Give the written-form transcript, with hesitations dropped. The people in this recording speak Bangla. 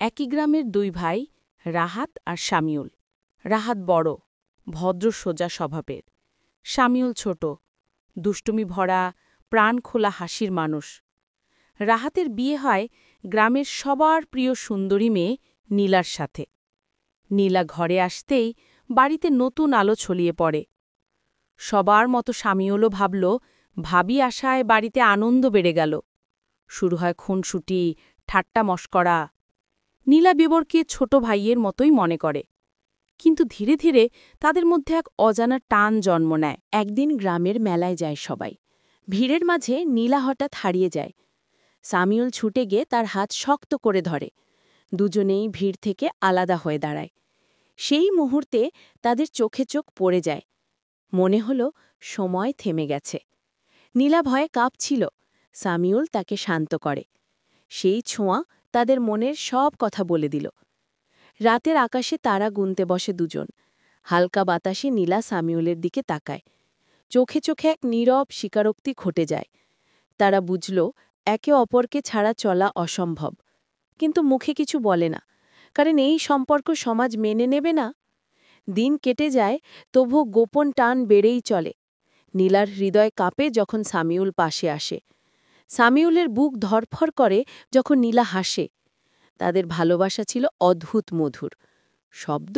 একই গ্রামের দুই ভাই, রাহাত আর শামিউল। রাহাত বড়, ভদ্র সোজা স্বভাবের। শামিউল ছোট, দুষ্টুমি ভরা, প্রাণ খোলা হাসির মানুষ। রাহাতের বিয়ে হয় গ্রামের সবার প্রিয় সুন্দরী মেয়ে নীলার সাথে। নীলা ঘরে আসতেই বাড়িতে নতুন আলো ছড়িয়ে পড়ে। সবার মতো শামিউলও ভাবল, ভাবি আসায় বাড়িতে আনন্দ বেড়ে গেল। শুরু হয় খুনসুটি, ঠাট্টা মশকরা। নীলা বিবরকে ছোট ভাইয়ের মতোই মনে করে, কিন্তু ধীরে ধীরে তাদের মধ্যে এক অজানা টান জন্ম নেয়। একদিন গ্রামের মেলায় যায় সবাই। ভিড়ের মাঝে নীলা হঠাৎ হারিয়ে যায়। শামিউল ছুটে গিয়ে তার হাত শক্ত করে ধরে। দুজনেই ভিড় থেকে আলাদা হয়ে দাঁড়ায়। সেই মুহূর্তে তাদের চোখে চোখ পড়ে যায়। মনে হলো সময় থেমে গেছে। নীলা ভয়ে কাঁপছিল। শামিউল তাকে শান্ত করে। সেই ছোঁয়া তাদের মনের সব কথা বলে দিল। রাতের আকাশে তারা গুনতে বসে দুজন। হালকা বাতাসে নীলা শামিউলের দিকে তাকায়। চোখে চোখে এক নীরব স্বীকারোক্তি ঘটে যায়। তারা বুঝল একে অপরকে ছাড়া চলা অসম্ভব, কিন্তু মুখে কিছু বলে না, কারণ এই সম্পর্ক সমাজ মেনে নেবে না। দিন কেটে যায়, তবু গোপন টান বেড়েই চলে। নীলার হৃদয় কাঁপে যখন শামিউল পাশে আসে। শামিউলের বুক ধরফর করে যখন নীলা হাসে। তাদের ভালোবাসা ছিল অদ্ভুত মধুর। শব্দ